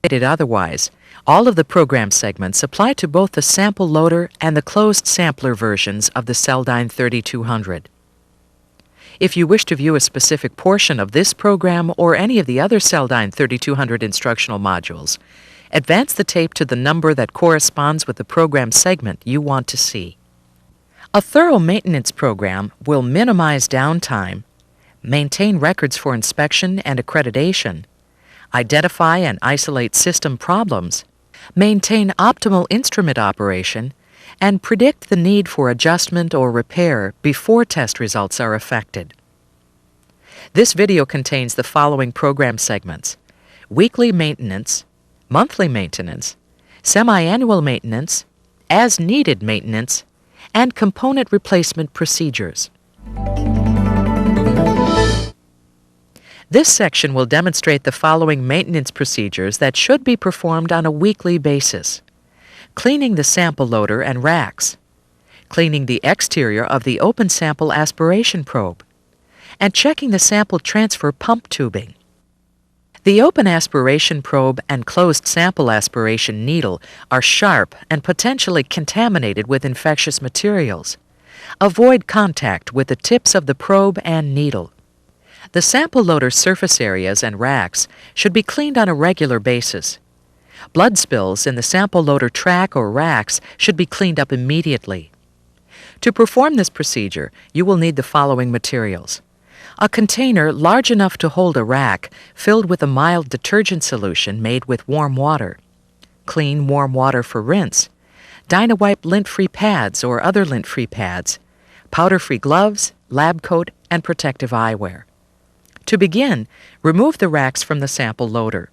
Stated otherwise, all of the program segments apply to both the sample loader and the closed sampler versions of the Celldyne 3200. If you wish to view a specific portion of this program or any of the other Celldyne 3200 instructional modules, advance the tape to the number that corresponds with the program segment you want to see. A thorough maintenance program will minimize downtime, maintain records for inspection and accreditation, identify and isolate system problems, maintain optimal instrument operation, and predict the need for adjustment or repair before test results are affected. This video contains the following program segments: weekly maintenance, monthly maintenance, semi-annual maintenance, as-needed maintenance, and component replacement procedures. This section will demonstrate the following maintenance procedures that should be performed on a weekly basis: cleaning the sample loader and racks, cleaning the exterior of the open sample aspiration probe, and checking the sample transfer pump tubing. The open aspiration probe and closed sample aspiration needle are sharp and potentially contaminated with infectious materials. Avoid contact with the tips of the probe and needle. The sample loader surface areas and racks should be cleaned on a regular basis. Blood spills in the sample loader track or racks should be cleaned up immediately. To perform this procedure, you will need the following materials: a container large enough to hold a rack filled with a mild detergent solution made with warm water, clean warm water for rinse, Dynawipe lint-free pads or other lint-free pads, powder-free gloves, lab coat, and protective eyewear. To begin, remove the racks from the sample loader.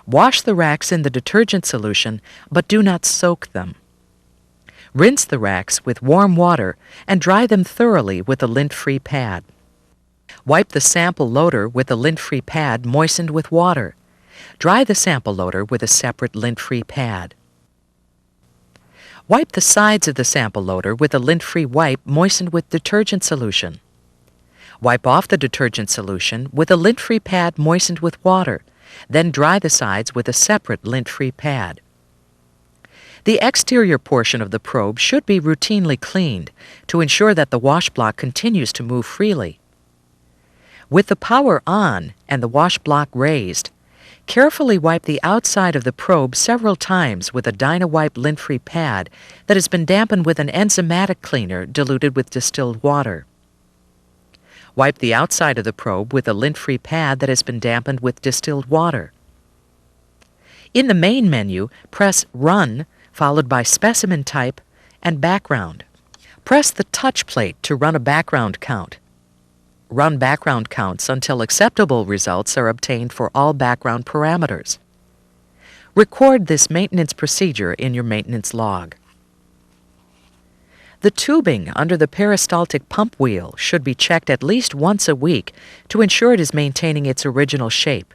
Wash the racks in the detergent solution, but do not soak them. Rinse the racks with warm water and dry them thoroughly with a lint-free pad. Wipe the sample loader with a lint-free pad moistened with water. Dry the sample loader with a separate lint-free pad. Wipe the sides of the sample loader with a lint-free wipe moistened with detergent solution. Wipe off the detergent solution with a lint-free pad moistened with water, then dry the sides with a separate lint-free pad. The exterior portion of the probe should be routinely cleaned to ensure that the wash block continues to move freely. With the power on and the wash block raised, carefully wipe the outside of the probe several times with a Dynawipe lint-free pad that has been dampened with an enzymatic cleaner diluted with distilled water. Wipe the outside of the probe with a lint-free pad that has been dampened with distilled water. In the main menu, press Run, followed by Specimen Type and Background. Press the touch plate to run a background count. Run background counts until acceptable results are obtained for all background parameters. Record this maintenance procedure in your maintenance log. The tubing under the peristaltic pump wheel should be checked at least once a week to ensure it is maintaining its original shape.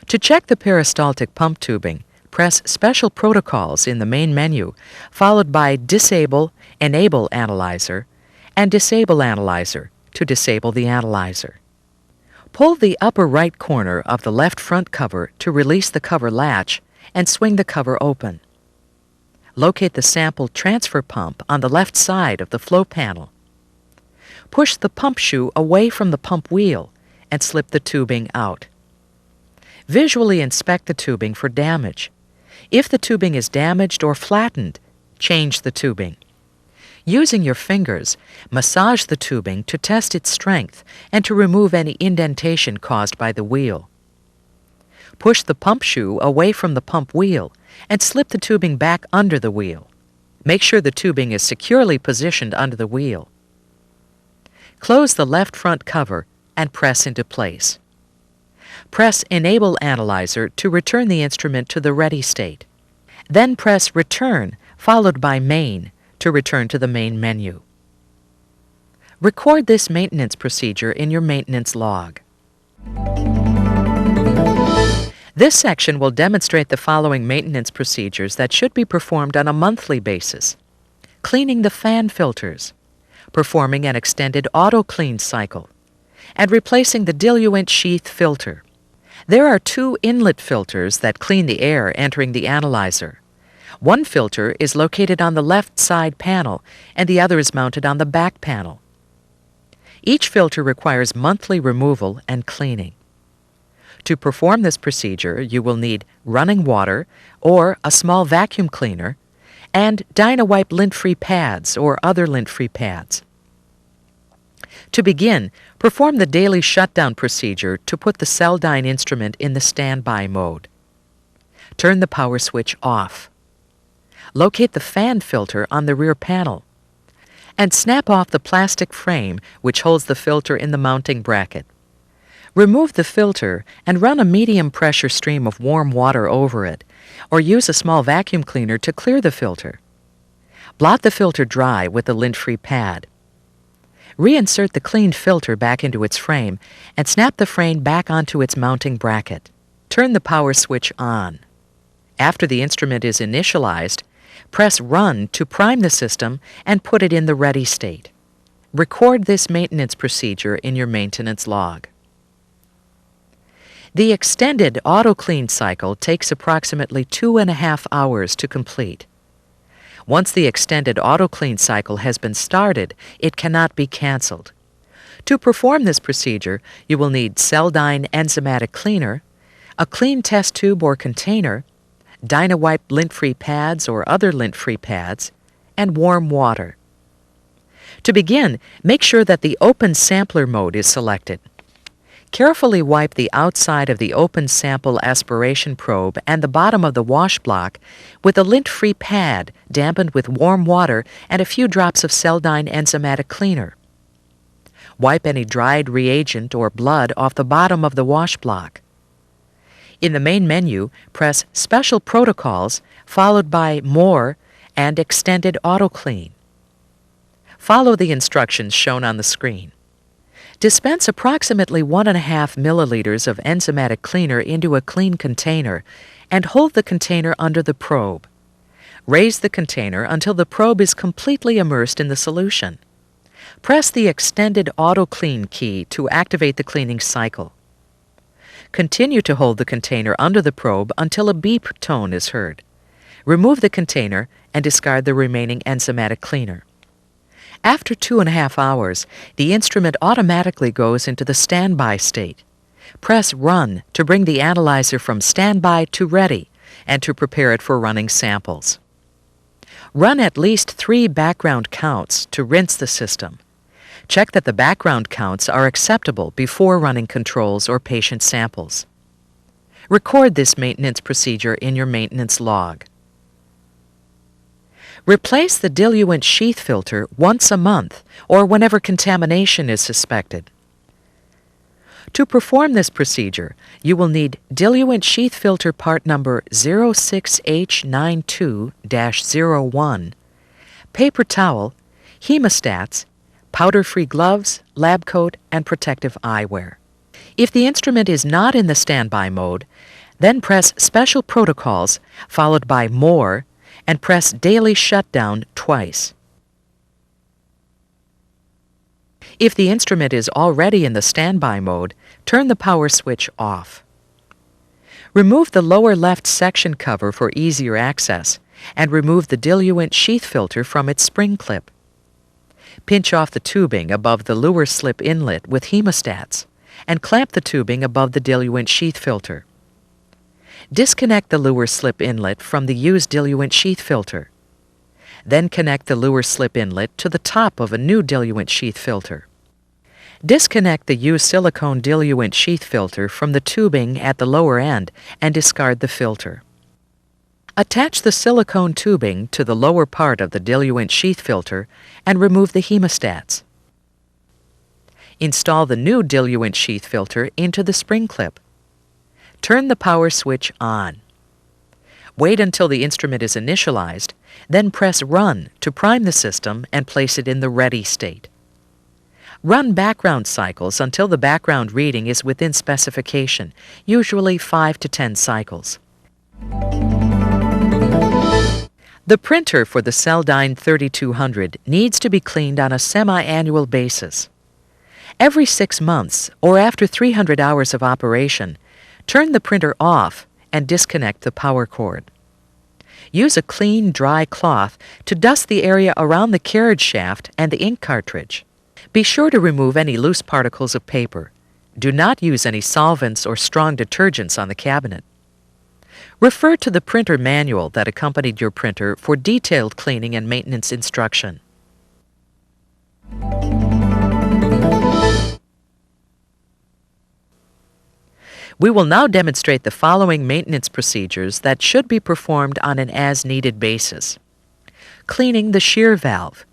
To check the peristaltic pump tubing, press Special Protocols in the main menu, followed by Disable, Enable Analyzer, and Disable Analyzer to disable the analyzer. Pull the upper right corner of the left front cover to release the cover latch and swing the cover open. Locate the sample transfer pump on the left side of the flow panel. Push the pump shoe away from the pump wheel and slip the tubing out. Visually inspect the tubing for damage. If the tubing is damaged or flattened, change the tubing. Using your fingers, massage the tubing to test its strength and to remove any indentation caused by the wheel. Push the pump shoe away from the pump wheel and slip the tubing back under the wheel. Make sure the tubing is securely positioned under the wheel. Close the left front cover and press into place. Press Enable Analyzer to return the instrument to the ready state. Then press Return, followed by Main, to return to the main menu. Record this maintenance procedure in your maintenance log. This section will demonstrate the following maintenance procedures that should be performed on a monthly basis: cleaning the fan filters, performing an extended auto-clean cycle, and replacing the diluent sheath filter. There are two inlet filters that clean the air entering the analyzer. One filter is located on the left side panel and the other is mounted on the back panel. Each filter requires monthly removal and cleaning. To perform this procedure, you will need running water or a small vacuum cleaner and Dynawipe lint-free pads or other lint-free pads. To begin, perform the daily shutdown procedure to put the Celldyne instrument in the standby mode. Turn the power switch off. Locate the fan filter on the rear panel and snap off the plastic frame which holds the filter in the mounting bracket. Remove the filter and run a medium pressure stream of warm water over it, or use a small vacuum cleaner to clear the filter. Blot the filter dry with a lint-free pad. Reinsert the cleaned filter back into its frame and snap the frame back onto its mounting bracket. Turn the power switch on. After the instrument is initialized, press Run to prime the system and put it in the ready state. Record this maintenance procedure in your maintenance log. The extended auto-clean cycle takes approximately 2.5 hours to complete. Once the extended auto-clean cycle has been started, it cannot be canceled. To perform this procedure, you will need Celldyne enzymatic cleaner, a clean test tube or container, Dynawipe lint-free pads or other lint-free pads, and warm water. To begin, make sure that the open sampler mode is selected. Carefully wipe the outside of the open sample aspiration probe and the bottom of the wash block with a lint-free pad dampened with warm water and a few drops of Celldyne enzymatic cleaner. Wipe any dried reagent or blood off the bottom of the wash block. In the main menu, press Special Protocols followed by More and Extended Auto Clean. Follow the instructions shown on the screen. Dispense approximately 1.5 milliliters of enzymatic cleaner into a clean container and hold the container under the probe. Raise the container until the probe is completely immersed in the solution. Press the Extended Auto Clean key to activate the cleaning cycle. Continue to hold the container under the probe until a beep tone is heard. Remove the container and discard the remaining enzymatic cleaner. After 2.5 hours, the instrument automatically goes into the standby state. Press Run to bring the analyzer from standby to ready and to prepare it for running samples. Run at least 3 background counts to rinse the system. Check that the background counts are acceptable before running controls or patient samples. Record this maintenance procedure in your maintenance log. Replace the diluent sheath filter once a month or whenever contamination is suspected. To perform this procedure, you will need diluent sheath filter part number 06H92-01, paper towel, hemostats, powder-free gloves, lab coat, and protective eyewear. If the instrument is not in the standby mode, then press Special Protocols followed by More and press Daily Shutdown twice. If the instrument is already in the standby mode, turn the power switch off. Remove the lower left section cover for easier access and remove the diluent sheath filter from its spring clip. Pinch off the tubing above the lure slip inlet with hemostats and clamp the tubing above the diluent sheath filter. Disconnect the lure slip inlet from the used diluent sheath filter. Then connect the lure slip inlet to the top of a new diluent sheath filter. Disconnect the used silicone diluent sheath filter from the tubing at the lower end and discard the filter. Attach the silicone tubing to the lower part of the diluent sheath filter and remove the hemostats. Install the new diluent sheath filter into the spring clip. Turn the power switch on. Wait until the instrument is initialized, then press Run to prime the system and place it in the ready state. Run background cycles until the background reading is within specification, usually 5 to 10 cycles. The printer for the Celldyne 3200 needs to be cleaned on a semi-annual basis. Every 6 months, or after 300 hours of operation, Turn the printer off and disconnect the power cord. Use a clean, dry cloth to dust the area around the carriage shaft and the ink cartridge. Be sure to remove any loose particles of paper. Do not use any solvents or strong detergents on the cabinet. Refer to the printer manual that accompanied your printer for detailed cleaning and maintenance instruction. We will now demonstrate the following maintenance procedures that should be performed on an as-needed basis. Cleaning the shear valve.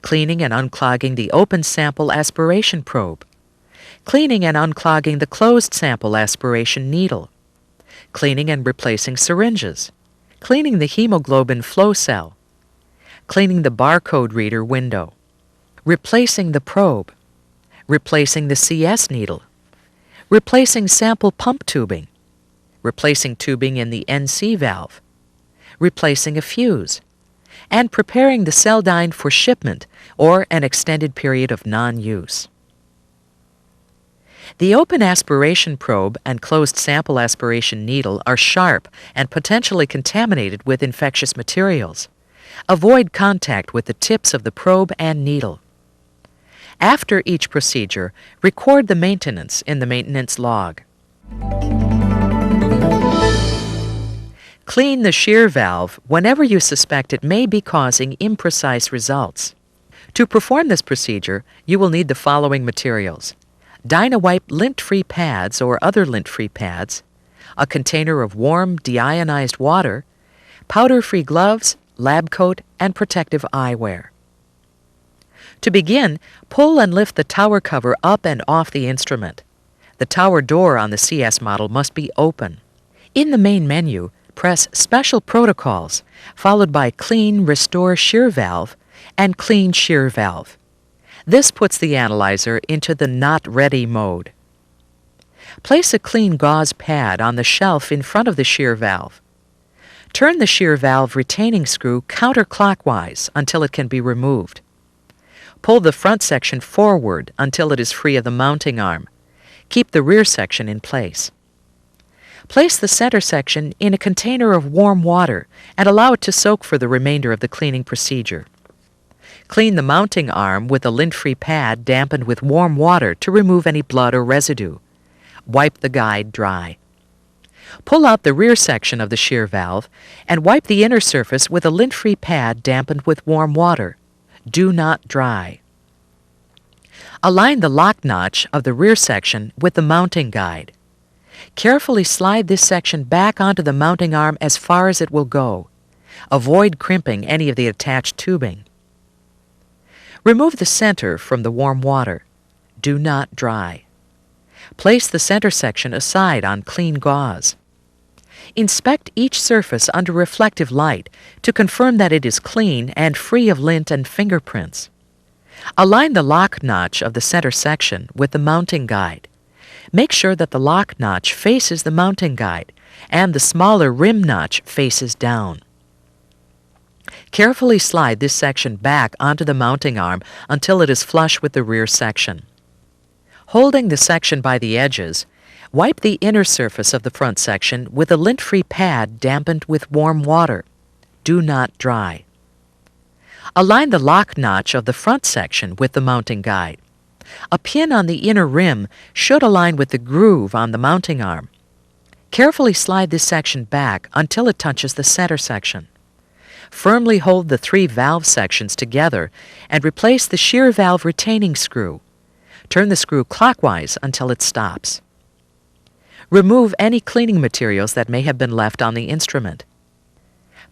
Cleaning and unclogging the open sample aspiration probe. Cleaning and unclogging the closed sample aspiration needle. Cleaning and replacing syringes. Cleaning the hemoglobin flow cell. Cleaning the barcode reader window. Replacing the probe. Replacing the CS needle. Replacing sample pump tubing. Replacing tubing in the NC valve. Replacing a fuse. And preparing the Celdine for shipment or an extended period of non-use. The open aspiration probe and closed sample aspiration needle are sharp and potentially contaminated with infectious materials. Avoid contact with the tips of the probe and needle. After each procedure, record the maintenance in the maintenance log. Clean the shear valve whenever you suspect it may be causing imprecise results. To perform this procedure, you will need the following materials: Dynawipe lint-free pads or other lint-free pads, a container of warm deionized water, powder-free gloves, lab coat, and protective eyewear. To begin, pull and lift the tower cover up and off the instrument. The tower door on the CS model must be open. In the main menu, press Special Protocols, followed by Clean Restore Shear Valve and Clean Shear Valve. This puts the analyzer into the Not Ready mode. Place a clean gauze pad on the shelf in front of the shear valve. Turn the shear valve retaining screw counterclockwise until it can be removed. Pull the front section forward until it is free of the mounting arm. Keep the rear section in place. Place the center section in a container of warm water and allow it to soak for the remainder of the cleaning procedure. Clean the mounting arm with a lint-free pad dampened with warm water to remove any blood or residue. Wipe the guide dry. Pull out the rear section of the shear valve and wipe the inner surface with a lint-free pad dampened with warm water. Do not dry. Align the lock notch of the rear section with the mounting guide. Carefully slide this section back onto the mounting arm as far as it will go. Avoid crimping any of the attached tubing. Remove the center from the warm water. Do not dry. Place the center section aside on clean gauze. Inspect each surface under reflective light to confirm that it is clean and free of lint and fingerprints. Align the lock notch of the center section with the mounting guide. Make sure that the lock notch faces the mounting guide and the smaller rim notch faces down. Carefully slide this section back onto the mounting arm until it is flush with the rear section. Holding the section by the edges, wipe the inner surface of the front section with a lint-free pad dampened with warm water. Do not dry. Align the lock notch of the front section with the mounting guide. A pin on the inner rim should align with the groove on the mounting arm. Carefully slide this section back until it touches the center section. Firmly hold the three valve sections together and replace the shear valve retaining screw. Turn the screw clockwise until it stops. Remove any cleaning materials that may have been left on the instrument.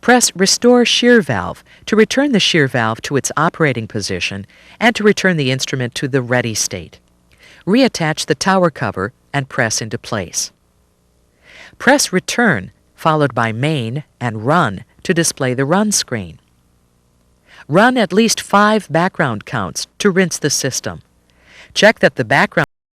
Press Restore Shear Valve to return the shear valve to its operating position and to return the instrument to the ready state. Reattach the tower cover and press into place. Press Return, followed by Main and Run to display the Run screen. Run at least 5 background counts to rinse the system. Check that the background